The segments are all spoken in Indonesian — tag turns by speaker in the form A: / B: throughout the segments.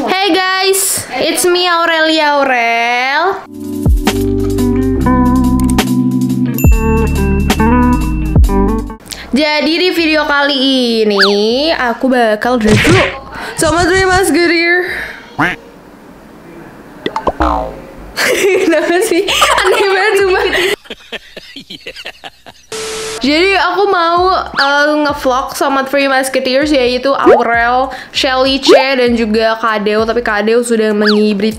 A: Hey guys, it's me Aurelia Aurel. Jadi di video kali ini aku bakal review sama Three Musketeers. Kenapa sih? Aneh banget sumpah. Jadi aku mau ngevlog sama Three Musketeers, yaitu Aurel, Shelly C, dan juga Kadeo. Tapi Kadeo sudah mengibrit,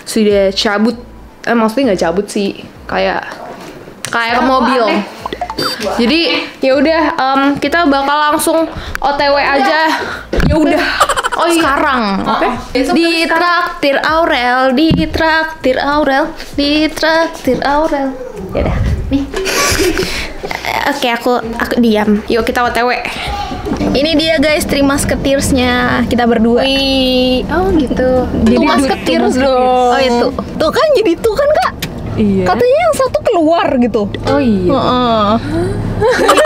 A: sudah cabut. Maksudnya nggak cabut sih, kayak ke mobil. Jadi ya udah, kita bakal langsung OTW aja. Ya udah. Oh iya. Sekarang, oke? Di traktir Aurel, di traktir Aurel, di traktir Aurel. Ya udah, nih. Oke, aku diam. Yuk kita OTW. Ini dia guys, Three Musketeers-nya kita berdua. Wih. Oh gitu. Jadi Musketeers dong. Oh itu. Tuh kan jadi tuh kan Kak. Iya. Katanya yang satu keluar gitu. Oh iya.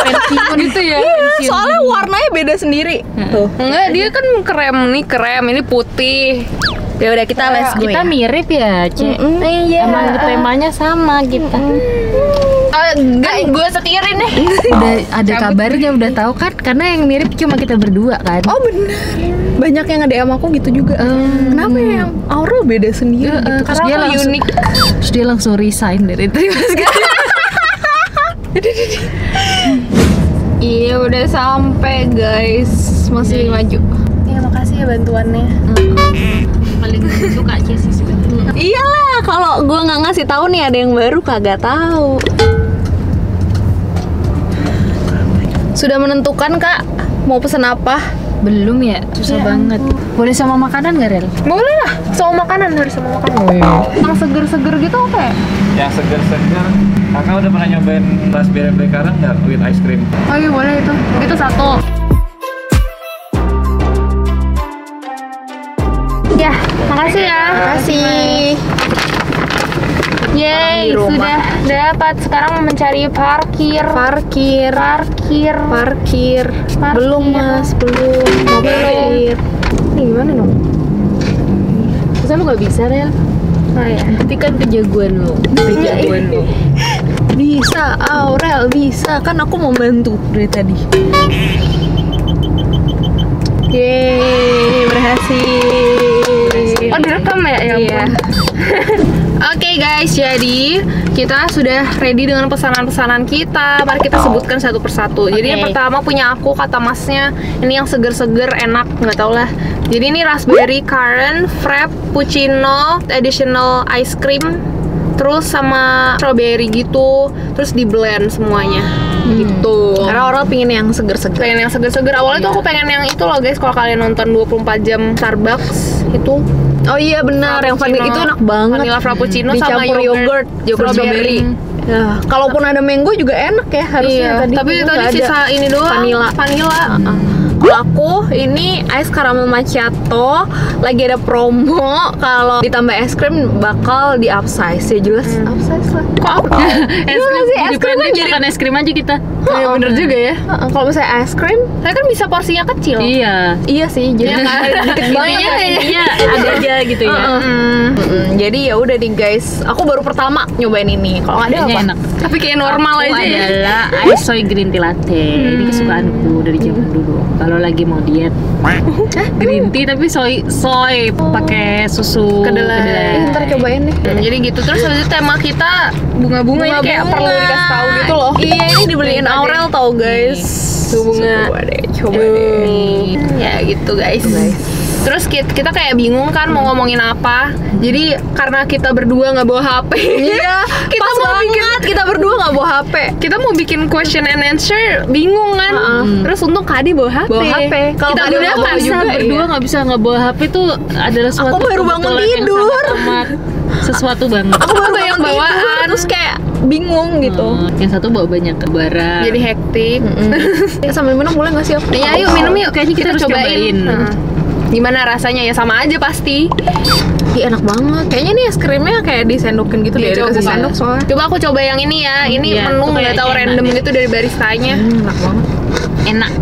A: Pensiun itu ya. Iya, soalnya warnanya beda sendiri. Tuh. Enggak, dia kan krem, ini putih. Ya udah kita let's go.
B: Kita mirip ya, Cek.
A: Iya.
B: Emang temanya sama kita.
A: Kan gue setirin deh.
B: Udah ada kabarnya, udah tahu kan? Karena yang mirip cuma kita berdua kan.
A: Oh benar. Banyak yang nge-DM aku gitu juga. Kenapa yang Aurel beda sendiri gitu?
B: Terus dia langsung unik. Terus dia langsung resign dari Three Musketeers.
A: Iya udah sampai guys, masih maju. Iya makasih ya bantuannya.
B: Paling suka Jessie sebenarnya.
A: Iyalah, kalau gue nggak ngasih tahu nih ada yang baru kagak tahu. Sudah menentukan Kak mau pesen apa?
B: Belum ya, susah banget. Boleh sama makanan nggak, Rel?
A: Boleh lah, sama makanan, harus sama makanan. Yang seger-seger gitu oke?
C: Yang seger-seger, kakak udah pernah nyobain raspberry blackcurrant nggak with ice cream?
A: Oh iya boleh itu satu. Ya, makasih ya. Makasih. Yeay, sudah dapat. Sekarang mencari parkir. Belum mas, belum. Mau parkir. Ini gimana dong?
B: Masa lu nggak bisa, Rel?
A: Oh ya.
B: Nanti kan kejagoan lu.
A: Bisa, Aurel bisa. Kan aku mau bantu dari tadi. Yeay, berhasil. Oh direkam ya? Ya ampun. Iya. Oke guys, jadi kita sudah ready dengan pesanan-pesanan kita. Mari kita sebutkan satu persatu. Jadi yang pertama punya aku, kata masnya. Ini yang seger-seger, enak, nggak tau lah. Jadi ini raspberry currant, frappuccino, additional ice cream, terus sama strawberry gitu, terus di blend semuanya. Gitu. Karena orang pengen yang seger-seger. Awalnya tuh aku pengen yang itu loh guys, kalau kalian nonton 24 jam Starbucks itu. Oh iya benar, yang vanilla itu enak banget. Vanilla frappuccino sama yogurt strawberry. Ya, kalaupun ada mango juga enak ya harusnya. Iya, tapi tadi sisa ini doang. Vanilla. Kalau aku ini ice caramel macchiato lagi ada promo, kalau ditambah es krim bakal di upsize ya jelas. Upsize lah. Kok apa?
B: Es krim kan jadi es krim aja kita.
A: Iya bener juga ya. Kalau misalnya es krim, saya kan bisa porsinya kecil. Iya sih, jadi dikit banget.
B: Iya, ada aja gitu ya.
A: Jadi ya udah nih guys, aku baru pertama nyobain ini. Kalau nggak ada apa?
B: Enak.
A: Tapi kayak normal
B: aku
A: aja ya.
B: Adalah ice soy green tea latte. Ini kesukaanku dari zaman dulu. Kalau lagi mau diet, green tea tapi soy pakai susu kedelai.
A: Ntar cobain nih. Jadi gitu. Terus habis itu tema kita bunga-bunga ini kayak perlu dikasih tahu gitu loh. Iya, ini dibeliin Aurel tau guys. Bunga. Coba deh. Ya gitu guys. Terus kita kayak bingung kan mau ngomongin apa. Jadi karena kita berdua nggak bawa HP. Iya. Kita berdua nggak bawa HP. Kita mau bikin question and answer, bingung kan. Terus untung Kadi bawa HP. Kalau kita berdua
B: nggak bisa nggak bawa HP tuh adalah suatu.
A: Aku baru bangun tidur.
B: Sesuatu banget.
A: Aku baru yang bawaan. Terus kayak bingung gitu.
B: Yang satu bawa banyak barang.
A: Jadi hektik. Sambil minum boleh nggak sih? Iya, yuk minum yuk.
B: Kayaknya kita harus cobain.
A: Gimana rasanya ya, sama aja pasti. Ih enak banget. Kayaknya nih es krimnya kayak disendokin gitu deh. Dikasih sendok soalnya. Coba aku coba yang ini ya. Ini menu nggak tahu random gitu dari baristanya. Enak banget.
B: Enak.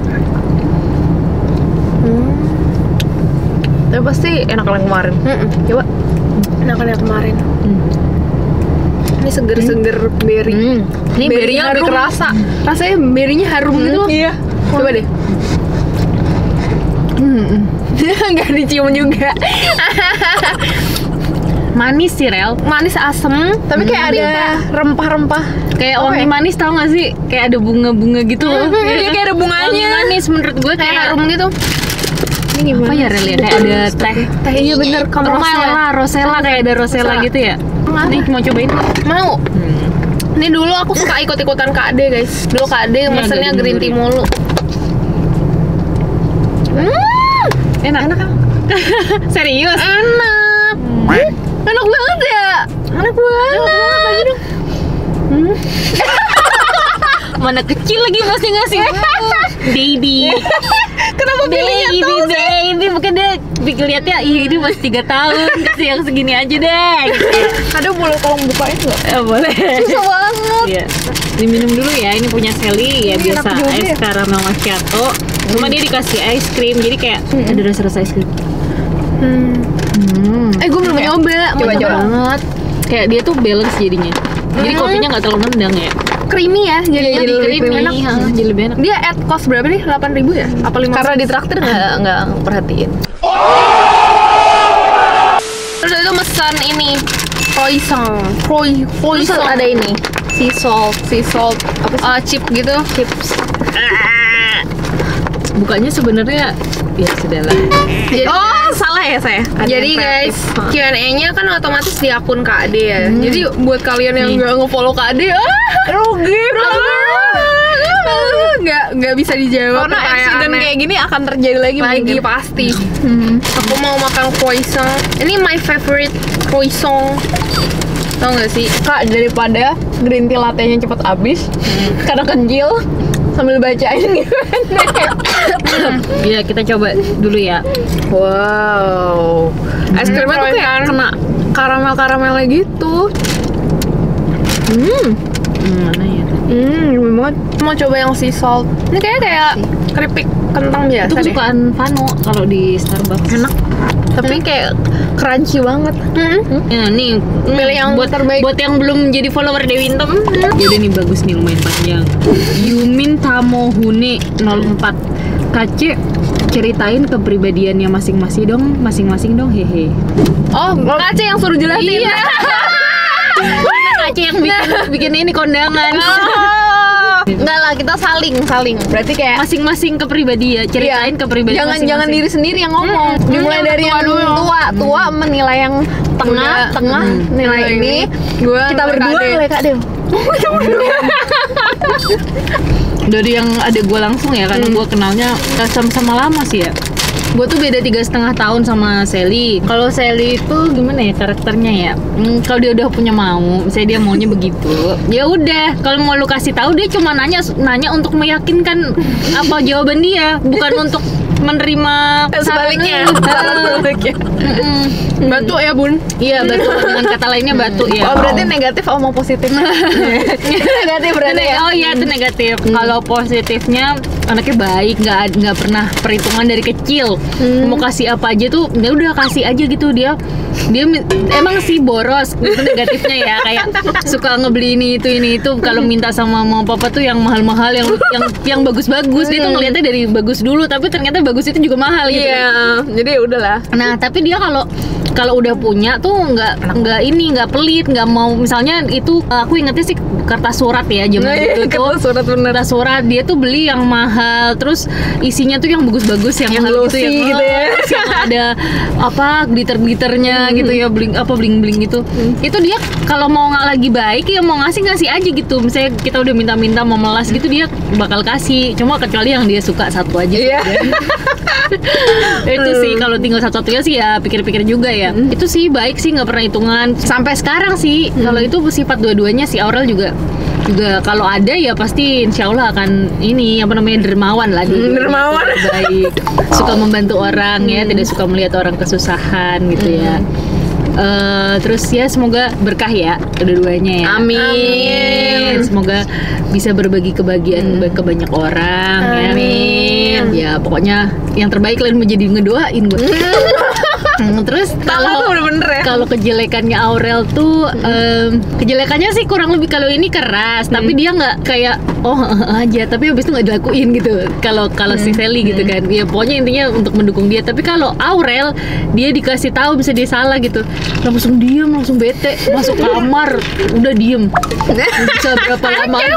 D: Tapi pasti enak yang kemarin. Coba.
A: Enakan yang kemarin. Ini seger-seger berry.
D: Ini
A: Berry-nya lebih
D: harum.
A: kerasa. Rasanya berry-nya harum gitu.
D: Iya. Coba deh.
A: Nggak dicium juga.
B: Manis sih, Rel.
A: Manis asem.
D: Tapi kayak ada rempah-rempah.
B: Kayak
D: Apa
B: wangi
D: ya?
B: manis, tau gak sih? Kayak ada bunga-bunga gitu loh.
A: Iya, kayak ada bunganya.
B: Wangi manis menurut gue
A: Kayak
B: kayak
A: harum gitu.
D: Ini gimana?
B: apa ya, Rel ya? Kayak ada teh.
A: Iya bener,
B: Rosella kayak ada Rosella gitu ya. Nih mau cobain nggak?
A: Mau. Ini dulu aku suka ikut-ikutan Kak Ade, guys. Dulu Kak Ade mesennya
B: agak
A: green tea
B: dulu
A: mulu.
B: Enak. Serius?
A: Enak. Enak banget ya. Enak banget. Lagi dong.
B: Mana kecil lagi masih ngasih. Baby.
A: Kenapa pilihnya tuh?
B: Baby, mungkin dia pikir liatnya, ih ini masih 3 tahun, kasih yang segini aja deh.
A: Ada boleh tolong bukain nggak?
B: Boleh.
A: Susah banget.
B: Iya. Diminum dulu ya, ini punya Sally ya,
A: Ini
B: biasa
A: enak juga
B: es
A: ya.
B: caramel macchiato. Cuma dia dikasih es krim, jadi kayak ada rasa-rasa es krim.
A: Gue belum nyoba. Mau
D: Coba.
B: Banget. Kayak dia tuh balance jadinya. Jadi kopinya nggak terlalu nendang ya.
A: Creamy ya, jadinya
D: Jadi lebih
A: creamy.
D: creamy.
A: Enak.
B: Jadi lebih enak.
A: Dia add cost berapa nih? 8.000 ya? Apa 5?
D: Karena di traktir nggak perhatiin.
A: Terus itu pesan ini croissant.
D: Terus
A: Croissant.
D: ada ini sea salt apa sih?
A: Chip gitu.
D: Chips.
B: Bukanya sebenarnya ya sudahlah.
A: Jadi,
D: Salah ya saya. Ada
A: jadi
D: yang
A: guys,
D: kreatif.
A: Q&A-nya kan otomatis di akun Kak Ade ya. Jadi buat kalian yang
B: Nih.
A: nggak nge-follow Kak Ade, rugi nggak bisa dijawab.
D: Karena accident
A: pertanyaannya.
D: kayak gini akan terjadi lagi mungkin.
A: Pasti. Aku mau makan croissant. Ini my favorite croissant. Tau gak sih?
D: Kak, daripada green tea latte-nya cepet habis karena kecil sambil bacain gitu.
B: Iya, kita coba dulu ya.
D: Wow. Es krimnya tuh kayak kena karamel-karamelnya gitu.
B: Mana ya?
D: Gimana banget.
A: Mau coba yang sea salt. Ini kayak keripik kentang biasa
B: Itu
A: deh.
B: kesukaan Vano kalau di Starbucks.
D: Enak. Tapi kayak crunchy banget.
B: Ya, nih
A: Pilih yang
B: buat
A: terbaik.
B: buat yang belum jadi follower Dewi Intem. Jadi nih bagus nih, lumayan panjang. Yumin Tamohune 04. Kace, ceritain kepribadiannya masing-masing dong, hehe.
A: Oh, Kace yang suruh jelasin.
B: Iya. Kace yang bikin ini kondangan.
D: Enggak lah, kita saling. Berarti kayak
B: Masing-masing kepribadian, ceritain kepribadian
D: jangan diri sendiri yang ngomong. Dimulai dari yang tua menilai yang tengah nilai ini.
A: Gua
D: Kita berdua nilai Kak Dew.
B: Dari yang ada gue langsung ya, karena gue kenalnya sama-sama lama sih ya. Gue tuh beda 3,5 tahun sama Sally. Kalau Sally itu gimana ya karakternya ya? Kalau dia udah punya mau, misalnya dia maunya begitu, ya udah. Kalau mau lu kasih tahu, dia cuma nanya untuk meyakinkan apa jawaban dia, bukan untuk menerima
D: Sebaliknya.
A: Batu ya, Bun.
B: Iya, batu. Dengan kata lainnya batu ya.
D: Oh, berarti negatif sama positif. Negatif berarti ya.
B: Oh iya, itu negatif. Kalau positifnya anaknya baik, nggak pernah perhitungan dari kecil. Mau kasih apa aja tuh, ya udah kasih aja gitu. Dia emang sih boros, itu negatifnya ya, kayak suka ngebeli ini itu. Kalau minta sama mama papa tuh yang mahal-mahal, yang bagus-bagus. Dia tuh ngeliatnya dari bagus dulu, tapi ternyata bagus itu juga mahal gitu.
D: Iya, jadi udahlah.
B: Nah, tapi dia kalau udah punya tuh nggak pelit, nggak mau. Misalnya itu aku ingetnya sih kertas surat ya zaman dulu tuh. Kertas surat dia tuh beli yang mahal, terus isinya tuh yang bagus-bagus, yang mahal gitu,
D: glossy gitu ya.
B: yang ada apa glitter-glitternya gitu ya, bling-bling gitu. Itu dia kalau mau nggak lagi baik ya mau ngasih aja gitu. Misalnya kita udah minta mau melas gitu, dia bakal kasih. Cuma kecuali yang dia suka satu aja.
D: Iya.
B: Itu sih kalau tinggal satu-satunya sih ya pikir-pikir juga ya. Itu sih baik sih, nggak pernah hitungan sampai sekarang sih. Kalau itu sifat dua-duanya si Aurel juga kalau ada ya pasti insya Allah akan ini dermawan lah dia.
D: Dermawan.
B: Baik, suka membantu orang ya, tidak suka melihat orang kesusahan gitu ya. Terus ya semoga berkah ya kedua-duanya ya.
D: Amin.
B: Semoga bisa berbagi kebahagiaan ke banyak orang.
D: Amin.
B: Ya pokoknya yang terbaik lah, menjadi ngedoain gue. Terus kalau kejelekannya Aurel tuh kejelekannya sih kurang lebih kalau ini keras, tapi dia nggak kayak aja, tapi habis itu nggak dilakuin gitu. Kalau si Sally gitu kan, ya pokoknya intinya untuk mendukung dia. Tapi kalau Aurel, dia dikasih tahu bisa dia salah gitu, langsung diem, langsung bete, masuk kamar, udah diem. Bisa berapa lama aja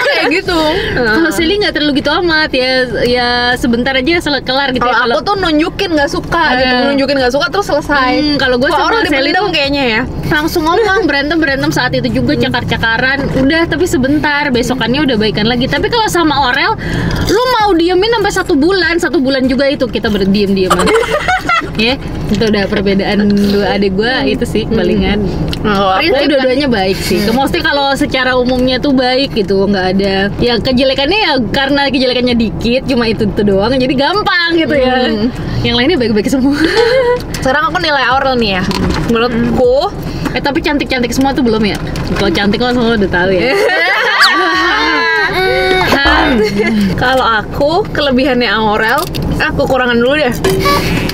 D: kayak gitu.
B: Kalau Sally nggak terlalu gitu amat, ya sebentar aja kelar gitu.
D: Kalau aku tuh nunjukin nggak suka gitu, nunjukin nggak suka terus selesai.
B: Kalau gue sama Sally tuh
D: kayaknya ya
B: langsung ngomong, berantem saat itu juga, cakar-cakaran, udah, tapi sebentar, besokannya udah baikan lagi. Tapi kalau sama Aurel, lu mau diemin sampai 1 bulan juga itu kita berdiem-dieman. Ya, itu udah perbedaan dua adik gue itu sih palingan. Tapi dua-duanya baik sih. Maksudnya kalau secara umumnya tuh baik gitu, nggak ada. Ya kejelekannya ya karena kejelekannya dikit, cuma itu doang, jadi gampang gitu ya. Yang lainnya baik-baik semua.
D: Sekarang aku nilai Aurel nih ya. Menurutku,
B: tapi cantik-cantik semua tuh belum ya? Kalau cantik lo semua udah tahu ya.
D: Kalau aku kelebihannya Aurel, aku kurangan dulu deh.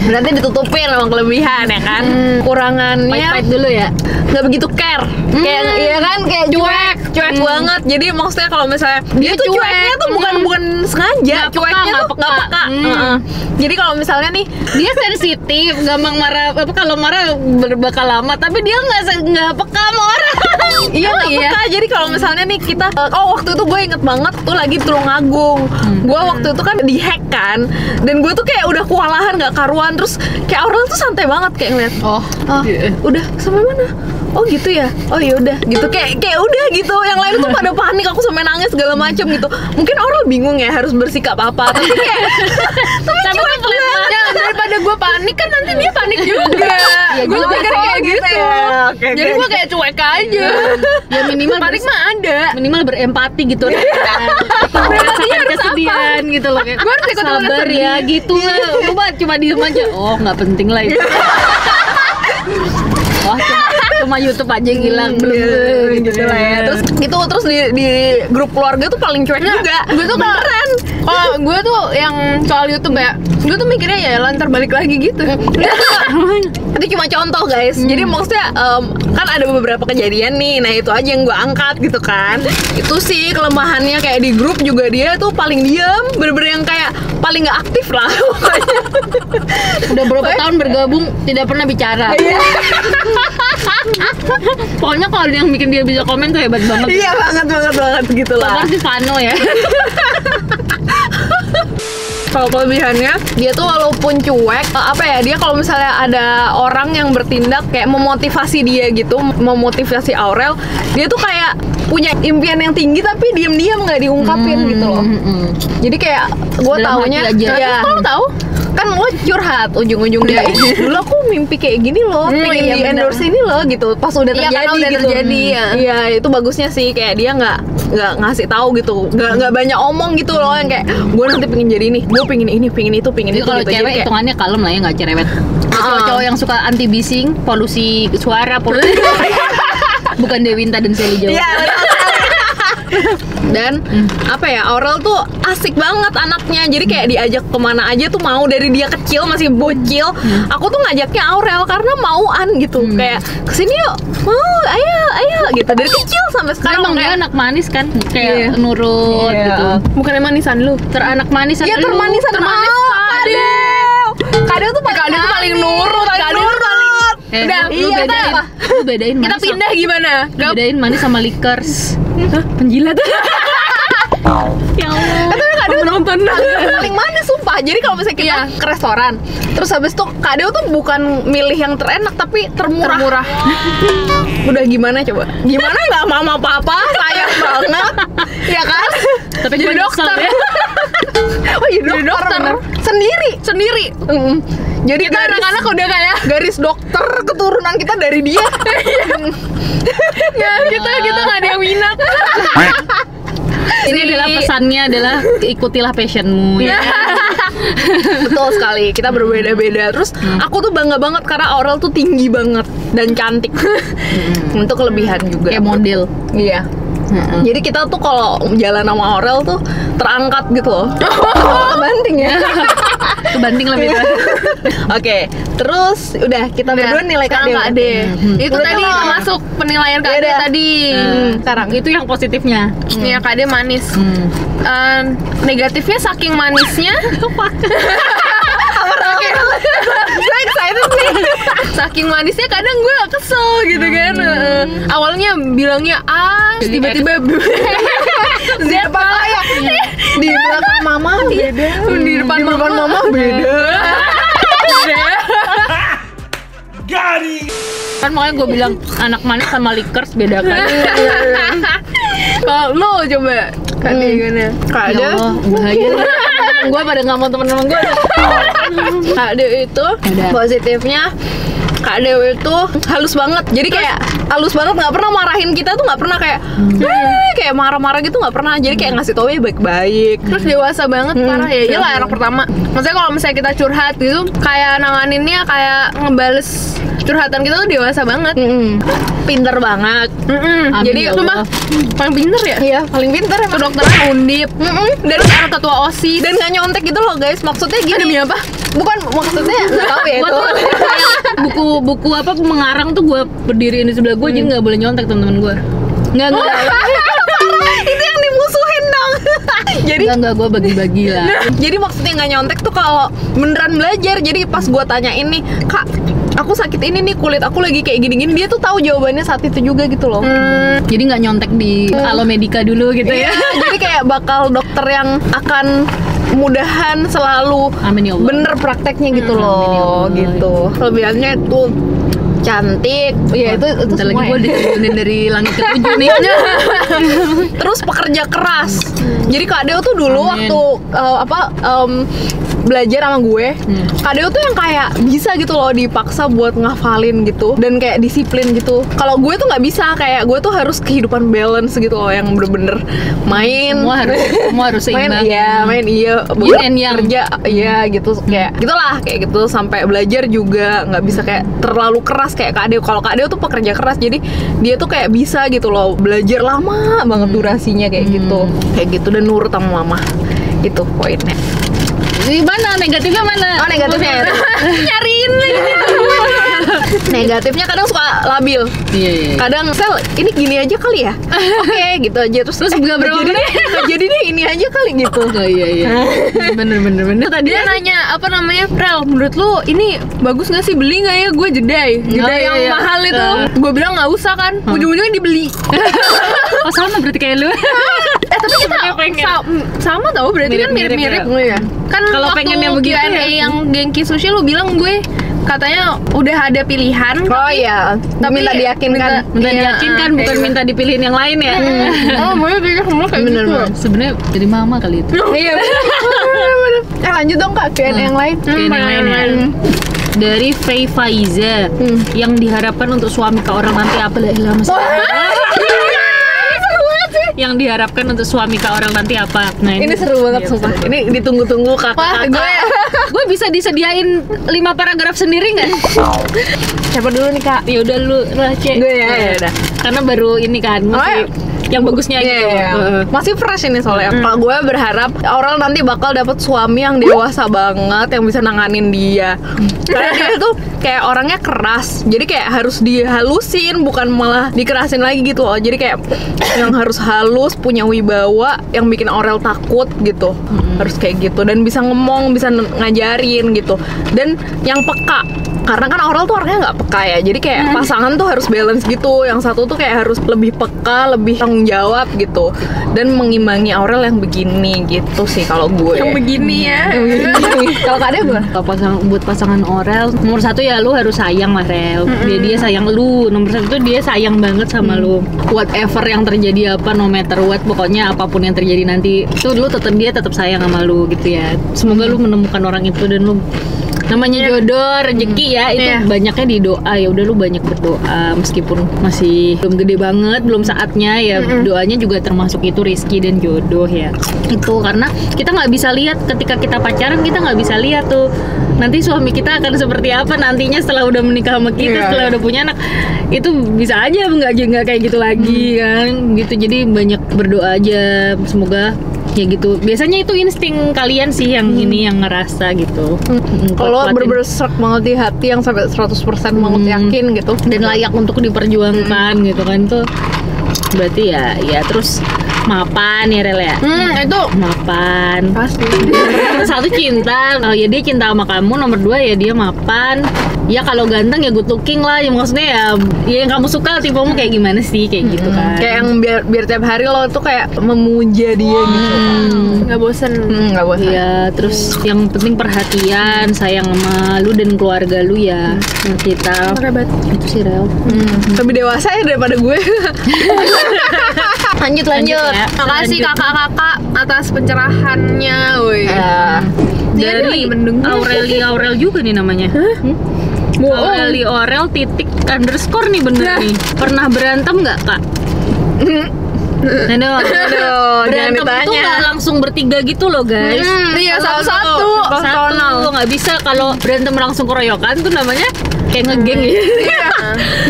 D: Berarti ditutupin sama kelebihan ya kan. Kurangannya
B: Fight dulu ya.
D: Nggak begitu care. Kayak iya kan, kayak cuek banget. Jadi maksudnya kalau misalnya dia tuh cueknya tuh bukan sengaja, cueknya tuh nggak peka. Jadi kalau misalnya nih
B: dia sensitif, gampang marah, kalau marah bakal lama, tapi dia nggak peka sama orang.
D: Iya nggak peka. Jadi kalau misalnya nih kita, waktu itu gue inget banget tuh lagi Tulungagung. Gue waktu itu kan dihack kan, dan gue tuh kayak udah kewalahan nggak karuan. Terus kayak Aurel tuh santai banget kayak ngeliat, udah sampai mana? Oh gitu ya, oh yaudah gitu, kayak udah gitu. Yang lain tuh pada panik, aku sampai nangis segala macam gitu. Mungkin Aurel bingung ya harus bersikap apa, tapi kayak tapi cuek banget.
A: Ya, daripada gue panik kan nanti dia panik juga. Gue pikir kayak gitu ya. Jadi gue kayak cuek aja.
B: Ya minimal
A: panik mah ada.
B: Minimal berempati gitu. Merasakan kesedihan gitu loh.
A: Gue harus ikut
B: sabar ya gitu. Lu cuma diem aja. Oh nggak penting lah itu. Wah cuma YouTube aja yang hilang belum
D: gitu lah ya. Terus di grup keluarga tuh paling cuek juga.
A: Gue tuh beneran. Oh gue tuh yang soal YouTube ya, gue tuh mikirnya ya lantar balik lagi gitu.
D: Itu cuma contoh guys. Jadi maksudnya kan ada beberapa kejadian nih. Nah itu aja yang gue angkat gitu kan. Itu sih kelemahannya, kayak di grup juga dia tuh paling diam, bener-bener yang kayak paling nggak aktif lah.
B: Udah berapa tahun bergabung tidak pernah bicara. Pokoknya kalau ada yang bikin dia bisa komen tuh hebat banget.
D: Iya banget gitu lah.
B: Pasti Vano ya.
D: Kalau kelebihannya, dia tuh walaupun cuek, dia kalau misalnya ada orang yang bertindak kayak memotivasi dia gitu, memotivasi Aurel, dia tuh kayak punya impian yang tinggi tapi diam-diam nggak diungkapin gitu loh. Jadi kayak gue taunya, ya,
A: kalau tahu
D: kan lo curhat ujung-ujungnya, dulu aku mimpi kayak gini loh, pengen di endorse ini loh gitu. Pas udah terjadi gitu. Iya, itu bagusnya sih, kayak dia nggak ngasih tahu gitu, nggak banyak omong gitu loh, yang kayak gue nanti pengen jadi ini, gue pengen ini, pengen itu
B: kalau
D: gitu.
B: Cewek hitungannya kalem lah ya, nggak cerewet. Cowok-cowok yang suka anti bising, polusi suara, bukan Dewinta dan Sally Jawa.
D: Iya, dan Aurel tuh asik banget anaknya. Jadi kayak diajak kemana aja tuh mau, dari dia kecil masih bocil. Aku tuh ngajaknya Aurel karena mauan gitu, kayak kesini yuk, mau, ayo gitu, dari kecil sampai sekarang.
B: Emang dia anak manis kan, kayak nurut gitu.
A: Bukannya manisan lu?
B: Teranak manisan.
D: Iya, termanisan. Kadeo tuh paling nurut.
B: Udah, lu bedain manis.
A: Kita pindah gimana?
B: Bedain manis sama liquors. Penjilat. Ya Allah.
D: Tapi Kadeo nonton paling manis sumpah. Jadi kalau misalnya kita ke restoran, terus habis itu Kadeo tuh bukan milih yang terenak tapi termurah. Udah gimana coba? Gimana nggak mama papa sayang banget, ya kan?
B: Tapi jadi dokter ya.
D: Oh iya, dokter. Sendiri. Jadi
A: kita anak-anak udah kayak
D: garis dokter keturunan kita dari dia.
A: Ya kita nggak ada yang minat.
B: Ini adalah pesannya adalah ikutilah passionmu ya.
D: Betul sekali, kita berbeda-beda. Terus aku tuh bangga banget karena Aurel tuh tinggi banget dan cantik. Itu kelebihan juga.
B: Kayak model.
D: Iya. Jadi kita tuh kalau jalan sama Aurel tuh terangkat gitu loh. Kebanting ya.
B: Kebanting lebih.
D: Oke, terus udah kita berdua nilai
A: sekarang Kak Ade. Itu
D: Udah
A: tadi
D: lah.
A: termasuk penilaian Kak Ade
D: Yaudah.
A: tadi.
D: Sekarang
B: Itu yang positifnya.
A: Iya, Kak Ade manis. Negatifnya saking manisnya.
D: gue excited nih.
A: Saking manisnya kadang gue kesel gitu kan. Awalnya bilangnya A, terus tiba-tiba Z ya.
D: Di belakang mama beda.
A: Di depan mama
D: beda.
B: Kan makanya gue bilang anak manis sama lickers beda kan.
A: Kalau lo coba Kak Ade gimana?
D: Kak
B: Ya
D: Ade,
B: Allah, bahaya. Gue pada nggak mau teman-teman gue.
D: Kak Ade itu
B: Udah.
D: positifnya Kak Dewi itu halus banget. Jadi kayak halus banget, nggak pernah marahin kita tuh, nggak pernah kayak kayak marah-marah gitu, nggak pernah. Jadi kayak ngasih tau ya baik-baik.
A: Terus dewasa banget, parah ya. Iyalah anak pertama. Maksudnya kalau misalnya kita curhat gitu, kayak nanganinnya kayak ngebales curhatan kita tuh dewasa banget.
D: Pinter banget.
B: Amin
A: Jadi
B: ya
A: itu mah
B: Allah.
A: paling pinter ya.
D: Iya, paling pinter emang.
A: Kedokteran Undip. Dan sekarang ketua OSIS.
D: Dan nggak nyontek gitu loh guys. Maksudnya gini.
A: demi apa?
D: Bukan maksudnya nggak tahu ya
B: Gua
D: itu.
B: tuh buku apa mengarang tuh gue berdiriin di sebelah gue, jadi nggak boleh nyontek teman-teman gue. Nggak.
D: Itu yang dimusuhin dong. Jadi
B: Enggak, gue bagi-bagi lah.
D: Jadi maksudnya nggak nyontek tuh kalau beneran belajar. Jadi pas gue tanyain nih, Kak, aku sakit ini nih, kulit aku lagi kayak gini-gini, dia tuh tahu jawabannya saat itu juga gitu loh.
B: Jadi nggak nyontek di Alomedica dulu gitu
D: Iya,
B: ya.
D: jadi kayak bakal dokter yang akan mudahan selalu
B: Amin ya Allah.
D: bener prakteknya gitu
B: Amin ya
D: loh,
B: Allah.
D: gitu. Kelebihannya itu cantik, ya itu
B: Bentar lagi
D: semua
B: gue
D: ya.
B: diturunin dari langit ke-7 nih.
D: Terus pekerja keras. Jadi Kak Deo tuh dulu
B: Amin.
D: waktu belajar sama gue, Kak Deo tuh yang kayak bisa gitu loh dipaksa buat ngafalin gitu dan kayak disiplin gitu. Kalau gue tuh nggak bisa, kayak gue tuh harus kehidupan balance gitu loh, yang bener-bener main.
B: Semua harus
D: main
B: seimbang.
D: main iya
B: Yin and yang.
D: kerja iya gitu, kayak gitulah, kayak gitu. Sampai belajar juga nggak bisa kayak terlalu keras kayak Kak Deo. Kalau Kak Deo tuh pekerja keras, jadi dia tuh kayak bisa gitu loh belajar lama banget durasinya kayak gitu dan nurut sama mama. Itu poinnya.
B: Di mana negatifnya mana?
D: Oh, negatifnya ya. Nyariin lagi. Negatifnya kadang suka labil.
B: Iya.
D: Kadang sel ini gini aja kali ya. Oke, gitu aja. Terus
B: nggak berapa
D: jadi
B: menit?
D: jadi deh ini aja kali gitu.
B: Oh iya. Bener.
A: Tadi dia nanya apa namanya, Rel, menurut lu ini bagus nggak sih, beli nggak ya gue jedai yang
B: iya.
A: mahal itu. Gue bilang nggak usah kan, ujung-ujungnya dibeli.
B: Oh sama berarti kayak lu.
A: Tapi kita sama tau, berarti kan
B: Mirip-mirip
A: mirip-mirip.
B: ya.
A: Kan
B: Kalau
A: waktu
B: pengen yang begitu
A: Q&A
B: ya.
A: yang Gengki Sushi lu bilang gue katanya udah ada pilihan.
D: Oh iya, tapi minta diyakinkan.
B: Minta
A: Iya,
B: diyakinkan, bukan minta dipilihin yang lain ya.
A: Oh, boleh pilih semua kayak
D: Bener
A: gitu.
D: banget.
B: Sebenarnya dari mama kali itu.
D: Iya. Lanjut dong Kak, Q&A yang lain.
B: Yang lain ya. Dari Faye Faiza, yang diharapkan untuk suami ke orang nanti apa lah mas? Yang diharapkan untuk suami ke orang nanti apa? Nah
D: Ini seru banget sumpah. Ini ditunggu-tunggu
A: Wah,
D: kakak-kakak.
B: gue bisa disediain 5 paragraf sendiri nggak?
D: Siapa dulu nih Kak?
B: Ya udah lu lah Cek.
D: Gue ya udah.
B: Karena baru ini kan masih yang bagusnya gitu.
D: Masih fresh ini soalnya. Kalau gue berharap Aurel nanti bakal dapet suami yang dewasa banget, yang bisa nanganin dia. Karena dia tuh kayak orangnya keras, jadi kayak harus dihalusin, bukan malah dikerasin lagi gitu loh. Jadi kayak yang harus halus, punya wibawa, yang bikin Aurel takut gitu. Harus kayak gitu, dan bisa ngomong, bisa ngajarin gitu. Dan yang peka. Karena kan Aurel tuh orangnya nggak peka ya, jadi kayak pasangan tuh harus balance gitu. Yang satu tuh kayak harus lebih peka, lebih tanggung jawab gitu, dan mengimbangi Aurel yang begini gitu sih kalau gue.
A: Yang begini ya.
D: Kalau Kak Ade gimana?
B: Kalau buat pasangan Aurel, nomor 1 ya lu harus sayang lah Rel. Dia sayang lu. Nomor 1 tuh dia sayang banget sama lu. Whatever yang terjadi apa, no matter what, pokoknya apapun yang terjadi nanti, itu lu dia tetap sayang sama lu gitu ya. Semoga lu menemukan orang itu dan lu namanya jodoh, rezeki ya itu banyaknya di doa. Ya udah lu banyak berdoa meskipun masih belum gede banget, belum saatnya ya. Doanya juga termasuk itu rezeki dan jodoh ya. Itu karena kita nggak bisa lihat ketika kita pacaran, kita nggak bisa lihat tuh nanti suami kita akan seperti apa nantinya setelah udah menikah sama kita, setelah udah punya anak. Itu bisa aja nggak kayak gitu lagi kan gitu. Jadi banyak berdoa aja, semoga ya gitu. Biasanya itu insting kalian sih yang ini yang ngerasa gitu.
D: Kalau berberserk banget di hati yang sampai 100% banget yakin gitu
B: dan layak untuk diperjuangkan gitu kan, tuh berarti ya terus mapan ya Rel ya.
A: Itu
B: Mapan
A: pasti.
B: Satu cinta, ya dia cinta sama kamu. Nomor 2 ya dia mapan. Ya kalau ganteng ya good looking lah. Ya maksudnya ya yang kamu suka, tipemu kayak gimana sih, kayak gitu kan.
D: kayak yang biar tiap hari lo tuh kayak memuja dia gitu.
A: Nggak bosen.
D: Nggak bosan.
B: Iya, terus yang penting perhatian, sayang sama lu dan keluarga lu ya. Kita itu sih Rel.
D: Lebih dewasa ya daripada gue. Lanjut.
B: Ya.
A: Makasih kakak-kakak atas pencerahannya, woi. Dia
B: Dari
A: lagi mendengar.
B: Aurel juga nih namanya. Aurel titik underscore nih bener nih. Pernah berantem nggak kak? Aduh,
D: jangan
B: berantem itu
D: ditanya.
B: nggak langsung bertiga gitu loh guys.
A: Iya, satu-satu.
B: Satu nggak bisa. Kalau berantem langsung keroyokan tuh namanya kayak ngegeng ya.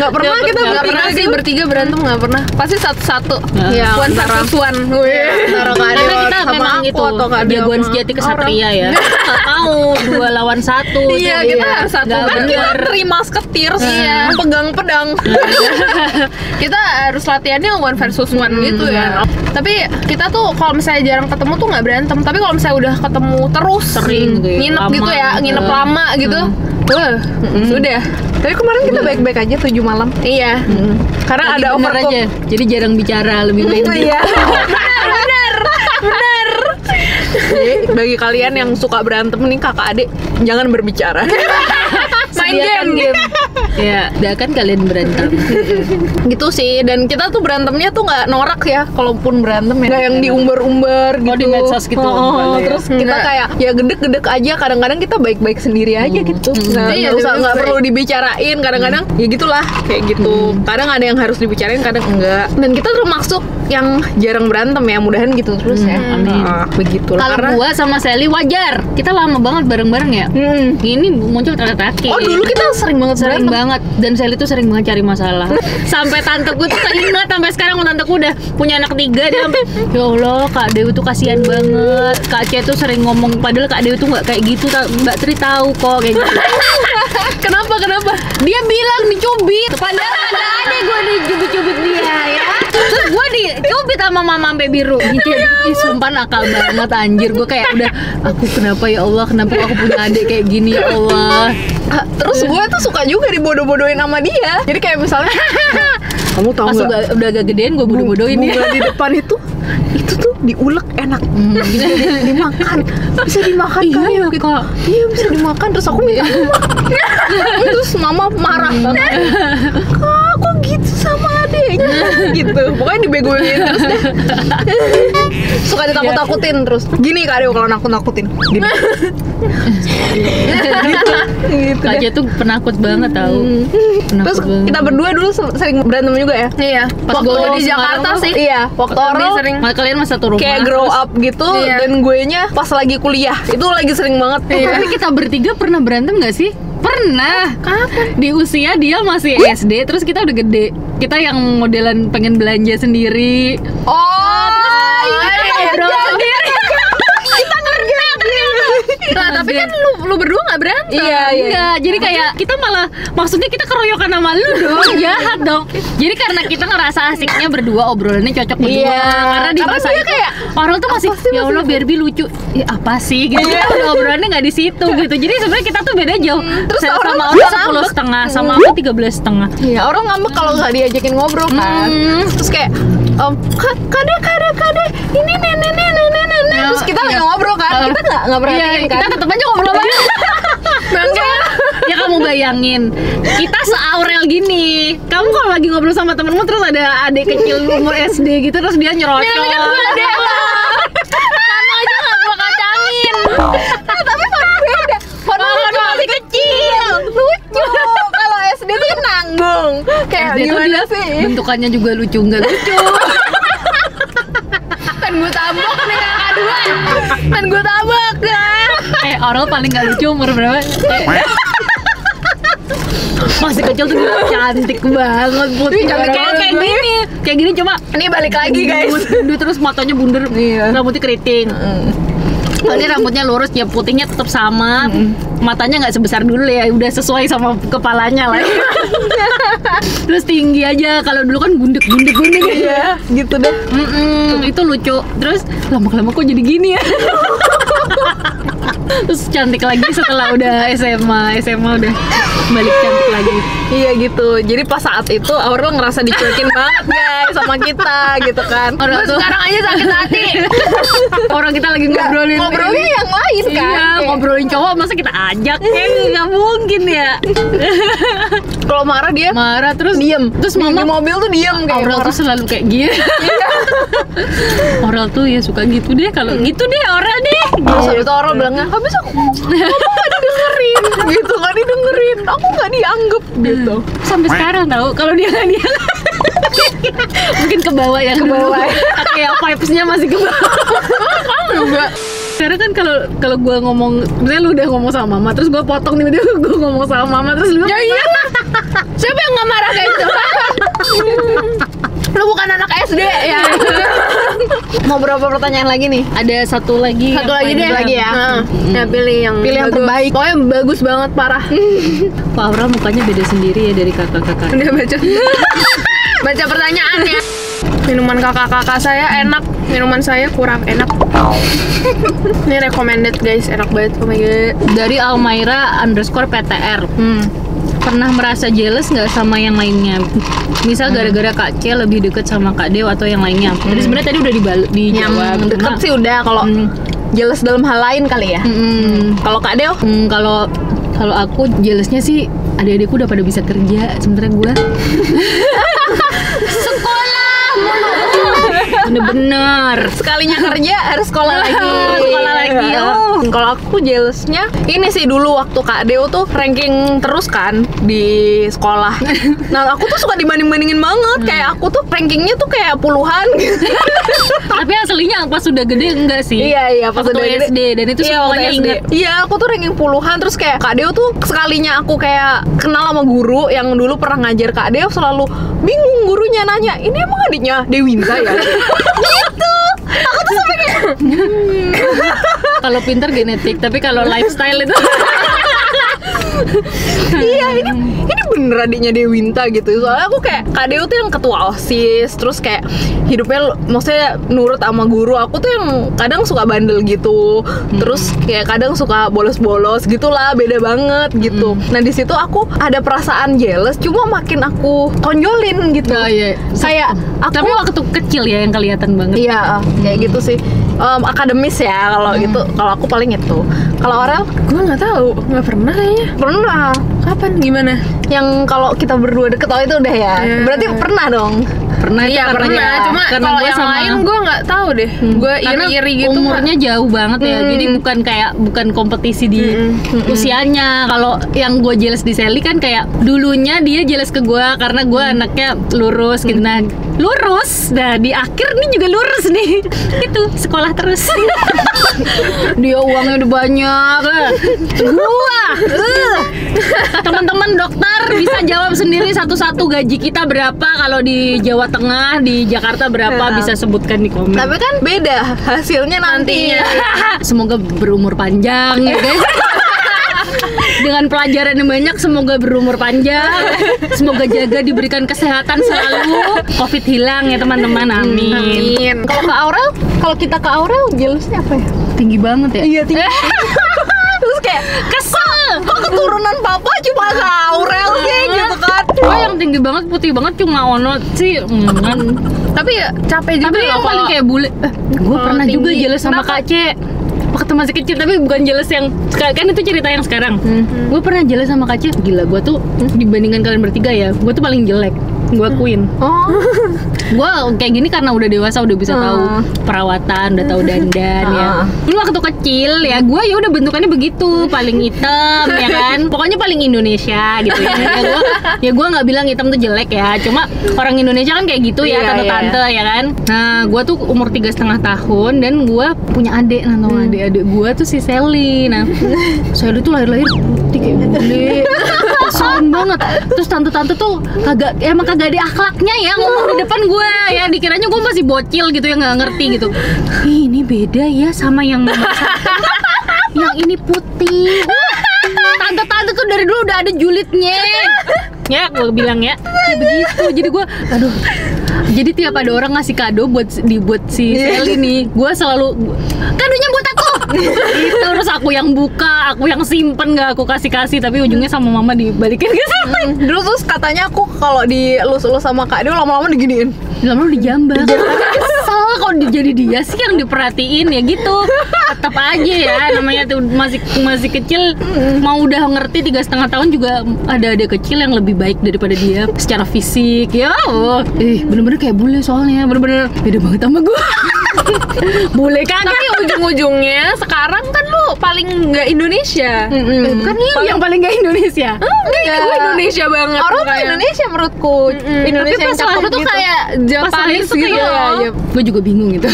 D: Nggak pernah kita
A: Nggak pernah sih bertiga berantem, nggak pernah. Pasti satu-satu.
D: Iya,
A: One versus one.
B: Karena kita memang itu jagoan sejati kesatria ya. Nggak mau 2 lawan 1.
A: Iya, kita harus satu.
B: Nggak
A: Kan
B: bener.
D: kita terima seketir,
A: Iya.
D: pegang pedang.
A: Kita harus latihannya one versus one gitu ya. Tapi kita tuh kalau misalnya jarang ketemu tuh nggak berantem. Tapi kalau misalnya udah ketemu terus,
B: Sering gitu ya,
A: nginep
B: lama
A: gitu ya,
B: gitu.
A: nginep lama gitu. Wah, sudah.
D: Tapi kemarin kita baik-baik aja 7 malam.
A: Iya.
D: Karena
B: Lagi
D: ada
B: bener
D: overcook.
B: aja. Jadi jarang bicara, lebih main game.
D: Iya. Benar. Jadi bagi kalian yang suka berantem nih kakak adik, jangan berbicara.
A: Main
B: Sediakan
A: game.
B: Ya, udah kan kalian berantem.
D: Gitu sih. Dan kita tuh berantemnya tuh nggak norak ya, kalaupun berantem ya. Nggak yang diumbar-umbar gitu.
B: di medsos gitu. Kalau ya.
D: Terus kita
A: Nggak.
D: kayak ya gedek-gedek aja. Kadang-kadang kita baik-baik sendiri aja gitu. Nggak
A: Iya,
D: usah, nggak
A: baik-baik.
D: perlu dibicarain. Kadang-kadang ya gitulah kayak gitu. Kadang ada yang harus dibicarain, kadang enggak. Dan kita termasuk yang jarang berantem ya. Mudahan gitu terus ya.
B: amin.
D: Begitulah.
B: Kalau
D: Karena
B: gua sama Sally wajar. Kita lama banget bareng-bareng ya. Ini muncul terakhir.
D: oh dulu kita sering banget
B: Sering
D: berantem.
B: banget, dan Sally tuh sering banget cari masalah. Sampai tanteku tuh keinget sampai sekarang, tanteku udah punya anak 3, dia sampai ya Allah Kak Dewi tuh kasihan banget. Kak C tuh sering ngomong, padahal Kak Dewi tuh nggak kayak gitu. Mbak Tri tahu kok kayak gitu.
D: Kenapa?
B: Dia bilang dicubit, padahal ada gue dicubit dia ya. Terus gue dicubit sama mama sampai biru. Gitu. Ih, sumpah nakal banget anjir. Gue kayak udah, aku kenapa ya Allah, kenapa aku punya adik kayak gini ya Allah.
D: Terus gue tuh suka juga dibodoh-bodohin sama dia. Jadi kayak misalnya kamu tahu
B: Pas
D: nggak?
B: udah agak gedean gue bodoh-bodohin ya.
D: Bunga di depan itu tuh diulek enak. Dimakan. Bisa dimakan
B: Iya,
D: kan?
B: ya,
D: Gitu.
B: Kak.
D: Iya bisa dimakan. Terus aku minta terus mama marah banget. Kak, kok gitu sama adiknya? Gitu. Pokoknya dibegoin terus deh. Suka ditakut-takutin terus. Gini Kak Dew kalau nakut-nakutin. Gini. Gitu
B: Kak
D: deh.
B: C tuh penakut banget tahu.
D: Terus kita berdua dulu sering berantem juga ya.
A: Iya.
B: Pas
A: Waktu
B: gua
A: di Jakarta
B: Semarang
A: sih.
D: Iya, waktu
A: Lebih
D: orang
A: sering.
B: Kalian masa satu rumah.
D: kayak grow up gitu.
A: Iya.
D: Dan gue nya pas lagi kuliah itu lagi sering banget.
B: Tapi kita bertiga pernah berantem gak sih? Pernah.
A: Kapan?
B: Di usia dia masih SD, terus kita udah gede. Kita yang modelan pengen belanja sendiri.
D: Oh,
B: Ngobrol sendiri.
A: Nah, tapi kan lu berdua nggak berantem.
D: Iya.
B: Enggak, jadi kayak kita malah, maksudnya kita keroyokan sama lu dong, jahat dong. Jadi karena kita ngerasa asiknya berdua, obrolannya cocok berdua.
D: Iya.
B: Karena di
D: Karena
B: masa
D: dia
B: itu
D: kayak,
B: orang tuh masih, ya Allah Barbie lucu. Ya apa sih gitu. Kita udah obrolannya nggak di situ gitu. Jadi sebenarnya kita tuh beda jauh.
D: Terus
B: Sama
D: orang
B: orang
D: juga
B: 10,5, sama aku 13,5.
D: Iya, orang ngambek kalau nggak diajakin ngobrol kan. Terus kayak kade ini nenek. Terus kita lagi ngobrol kan. Kita nggak perhatiin
B: Iya,
D: kan.
B: kita tetep aja ngobrol banget. Ya kamu bayangin, kita se-Aurel gini. Kamu kalau lagi ngobrol sama temenmu terus ada adik kecil umur SD gitu, terus dia nyerocos.
A: Sama aja nggak gua kacangin.
D: Tapi fun beda. Fun masih nanggung. Kayak
B: SD tuh
D: gimana
B: dia
D: sih?
B: bentukannya juga lucu nggak lucu.
A: Kan gue tabok nih kakak dua. Kan gue tabok kan.
B: Oral paling nggak lucu umur berapa? Masih kecil tuh dia cantik banget, putih
D: Cantik
B: kayak
D: banget.
B: gini, kayak gini coba.
D: Ini balik lagi guys.
B: Dia terus matanya bunder, rambutnya keriting. Ini rambutnya lurus, ya putihnya tetap sama, matanya nggak sebesar dulu ya, udah sesuai sama kepalanya lah. Terus tinggi aja, kalau dulu kan gundek
D: Iya, gitu deh.
B: itu lucu. Terus lama-lama kok jadi gini ya. Terus cantik lagi setelah udah SMA udah balik cantik lagi.
D: Iya gitu. Jadi pas saat itu Aurel ngerasa dicuekin banget guys sama kita gitu kan.
B: Orang tuh
A: Sekarang aja sakit hati.
B: orang kita lagi ngobrolin
D: Ngobrolnya yang lain kan.
B: Iya,
D: Kayak,
B: ngobrolin cowok masa kita ajak nggak mungkin ya.
D: kalau marah dia
B: Marah terus
D: diem.
B: Terus
D: Di
B: mama
D: mobil tuh diem kayak
B: Aurel
D: marah.
B: tuh selalu kayak gini. Aurel tuh ya suka gitu deh, kalau gitu deh Aurel deh.
D: Terus habis itu Aurel bilangnya, habis aku nggak didengerin gitu, nggak didengerin, aku nggak dianggap gitu.
B: Sampai sekarang tahu kalau dia nggak dia mungkin ke bawah ya, ke bawah. Kayak vibes-nya masih ke bawah.
A: Juga.
B: Sekarang kan kalau gue ngomong, misalnya lu udah ngomong sama mama, terus gue potong tiba-tiba gue ngomong sama mama, terus lu
A: Ya iya. Siapa yang nggak marah kayak gitu? Lu bukan anak SD ya.
D: Mau berapa pertanyaan lagi nih?
B: ada satu lagi.
A: Satu lagi deh.
D: lagi ya.
A: Nah, ya pilih yang
D: Pilih yang
A: bagus.
D: terbaik.
A: Pokoknya bagus banget parah.
B: Pak Aurel mukanya beda sendiri ya dari kakak-kakak.
A: Udah baca. Baca pertanyaannya. Minuman kakak-kakak saya enak, minuman saya kurang enak. Ini recommended guys, enak banget. Oh my god.
B: Dari Almaira_PTR. Pernah merasa jealous nggak sama yang lainnya? Misal gara-gara Kak C lebih deket sama Kak Dew atau yang lainnya. Jadi sebenarnya tadi udah dijawab.
D: Yang deket
B: Cuma-
D: sih udah, kalau jealous dalam hal lain kali ya. Kalau Kak Deo
B: Kalau aku jealousnya sih adik-adikku udah pada bisa kerja, sementara gue bener-bener
D: sekalinya kerja harus sekolah lagi.
B: Sekolah lagi.
D: Kalau aku jealousnya ini sih, dulu waktu Kak Deo tuh ranking terus kan di sekolah. Nah aku tuh suka dibanding-bandingin banget. Kayak aku tuh rankingnya tuh kayak puluhan gitu.
B: tapi aslinya pas sudah gede enggak sih.
D: Iya pas
B: Waktu
D: udah gede.
B: SD, dan itu
D: Iya,
B: semuanya
D: waktu SD.
B: ingat.
D: Iya, aku tuh ranking puluhan. Terus kayak Kak Deo tuh sekalinya aku kayak kenal sama guru yang dulu pernah ngajar Kak Deo, selalu bingung gurunya nanya, ini emang adiknya Dewinta ya? Gitu. Aku tuh sampai kayak
B: Kalau pinter genetik, tapi kalau lifestyle itu
D: iya, ini bener adiknya Dewinta gitu. Soalnya aku kayak Kak Deo tuh yang ketua OSIS, terus kayak hidupnya maksudnya nurut sama guru. Aku tuh yang kadang suka bandel gitu, terus kayak kadang suka bolos-bolos gitulah, beda banget gitu. Nah di situ aku ada perasaan jealous, cuma makin aku tonjolin gitu.
B: Oh, iya.
D: Kayak aku,
B: tapi waktu kecil ya yang kelihatan banget.
D: iya kayak gitu sih. Akademis ya kalau gitu. Kalau aku paling itu. Kalau Aurel
A: Gue nggak tahu, nggak pernah kayaknya.
D: pernah.
A: Kapan? Gimana?
D: Yang kalau kita berdua deket, oh itu udah ya.
A: Iya.
D: Berarti pernah dong.
B: Pernah itu
A: Iya
B: karena
A: pernah.
B: ya,
A: Cuma
B: karena
A: kalau
B: gue
A: yang
B: sama
A: lain gue nggak tahu deh. Gue
B: karena
A: iri-iri gitu.
B: umurnya jauh banget ya, jadi bukan kompetisi di usianya. Kalau yang gue jealous di Sally kan kayak dulunya dia jealous ke gue karena gue anaknya lurus gitu. Nah lurus, nah di akhir nih juga lurus nih. Itu sekolah terus. Dia uangnya udah banyak. Gua teman-teman dokter bisa jawab sendiri satu-satu gaji kita berapa kalau di Jawa Tengah, di Jakarta berapa,
D: Ya.
B: bisa sebutkan di komen.
D: Tapi kan beda hasilnya nantinya.
B: Semoga berumur panjang ya guys. Dengan pelajaran yang banyak, semoga berumur panjang. Semoga jaga diberikan kesehatan selalu. Covid hilang ya teman-teman, amin.
A: Amin.
D: Kalau ke Aurel, kalau kita ke Aurel jealousnya apa ya?
B: Tinggi banget ya.
D: Iya tinggi. Terus kayak
B: Kesel.
D: kok keturunan papa cuma ke Aurel sih gitu kan?
B: Oh yang tinggi banget, putih banget cuma Ono sih.
A: Tapi ya capek juga
B: Tapi
A: loh
B: yang paling
A: kalau
B: kayak bule. Gue pernah juga
A: tinggi.
B: jealous sama
A: Kenapa?
B: Kak C. waktu masih kecil, tapi bukan jealous yang kan itu cerita yang sekarang. Gue pernah jealous sama Kaca. Gila, gue tuh dibandingkan kalian bertiga ya, gue tuh paling jelek. Gue akuin. Gue kayak gini karena udah dewasa, udah bisa tahu perawatan, udah tahu dandan ya. Dulu waktu kecil ya gue ya udah bentukannya begitu, paling hitam ya kan. Pokoknya paling Indonesia gitu ya. Ya gue nggak bilang hitam tuh jelek ya. Cuma orang Indonesia kan kayak gitu ya, tante-tante ya kan. Nah gue tuh umur 3,5 tahun dan gue punya adik, adik gue tuh si Sally. Nah Sally tuh lahir-lahir putih kayak bule. Soalnya banget. Terus tante-tante tuh emang kagak ada akhlaknya ya ngomong di depan gue ya, dikiranya gue masih bocil gitu ya, nggak ngerti gitu. Ini beda ya sama yang yang ini putih. Tante-tante tuh dari dulu udah ada julidnya. Ya gue bilang ya begitu. Jadi gue aduh. Jadi tiap ada orang ngasih kado buat si Sally nih, gue selalu kadonya buat aku. Itu terus aku yang buka, aku yang simpen, nggak aku kasih, tapi ujungnya sama mama dibalikin ke Sally.
D: Dulu terus katanya aku kalau dielus-elus sama Kak Dio lama-lama diginiin.
B: Lama-lama dijambak. Kesel kalau jadi dia sih yang diperhatiin ya gitu. Tetap aja ya, namanya tuh masih kecil, mau udah ngerti 3,5 tahun juga ada kecil yang lebih baik daripada dia secara fisik ya. Bener-bener kayak bule, soalnya bener-bener beda banget sama gue. Bule kan,
A: tapi ujung-ujungnya sekarang kan lu paling nggak Indonesia.
B: Bukan yang paling nggak Indonesia.
A: Enggak, gue Indonesia banget.
D: Orang tuh Indonesia menurutku. Indonesia
A: tapi
D: yang
A: pas lahir
D: cakep
A: tuh
D: gitu.
A: kayak Japanese
B: tuh
A: gitu ya.
B: Gue juga bingung gitu.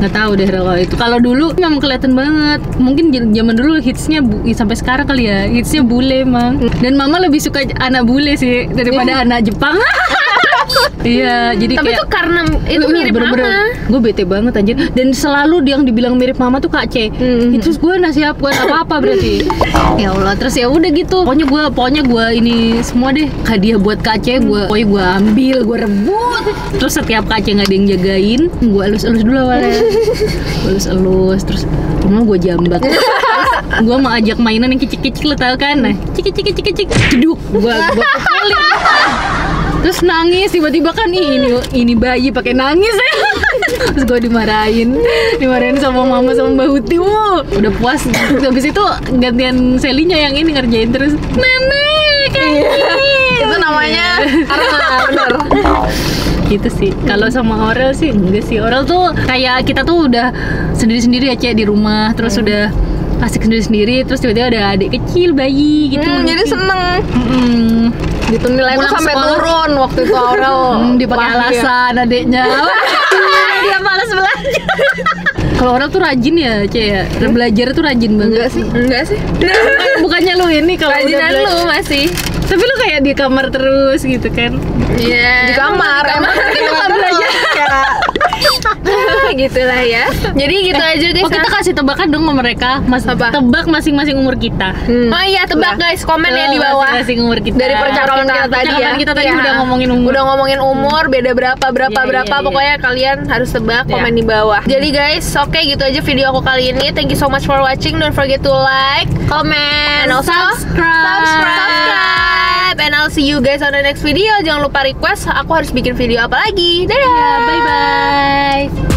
B: Nggak tahu deh kalau itu. Kalau dulu memang kelihatan banget. Mungkin zaman dulu hitsnya sampai sekarang kali ya, hitsnya bule emang. Dan mama lebih suka anak bule sih daripada anak Jepang. Iya, jadi
A: tapi
B: kayak
A: itu karena itu mirip mama.
B: Gue bete banget anjir. Dan selalu yang dibilang mirip mama tuh Kak C. Terus gue nasihat buat apa-apa berarti. Ya Allah, terus ya udah gitu. Pokoknya gue ini semua deh hadiah buat Kak C. Pokoknya gue ambil, gue rebut. Terus setiap Kak C nggak ada yang jagain, gue elus-elus dulu awalnya. Elus-elus, terus rumah gue jambak. Gue mau ajak mainan yang kicik-kicik, lo tau kan? Nah, cik-cik, jeduk. Gue pukulin. Terus nangis, tiba-tiba kan ini bayi pakai nangis ya. Terus gue dimarahin sama mama sama Mbak Huti. Udah puas. Habis itu gantian Selinya yang ini ngerjain terus. Nenek kayak gini.
D: Itu namanya bener.
B: Gitu sih. Kalau sama Aurel sih enggak sih. Aurel tuh kayak kita tuh udah sendiri-sendiri ya Cek di rumah. Terus udah asik sendiri-sendiri. Terus tiba-tiba ada adik kecil bayi gitu.
D: Jadi seneng.
B: Gitu
D: Nilai itu sampai turun waktu itu Aurel
B: dipakai alasan adiknya. Dia malas belajar. Kalau Aurel tuh rajin ya, Cek ya. Belajar tuh rajin banget.
A: Enggak sih.
B: Bukannya lu ini kalau
A: Rajinan lu masih.
B: Tapi lu kayak di kamar terus gitu kan.
A: Iya.
D: Di kamar. Emang
B: kita nggak belajar.
A: Gitulah ya. Jadi gitu aja guys.
B: Kita kasih tebakan dong sama mereka. Tebak masing-masing umur kita.
A: Oh iya, tebak guys, komen ya di bawah.
B: Masing-masing umur kita.
D: Dari percakapan kita tadi ya.
B: Kita tadi udah ngomongin umur.
A: Udah ngomongin umur, beda berapa. Pokoknya kalian harus tebak, komen di bawah. Jadi guys, oke gitu aja video aku kali ini. Thank you so much for watching. Don't forget to like, comment, and also subscribe. And I'll see you guys on the next video. Jangan lupa request aku harus bikin video apa lagi. Dadah.
B: Bye bye.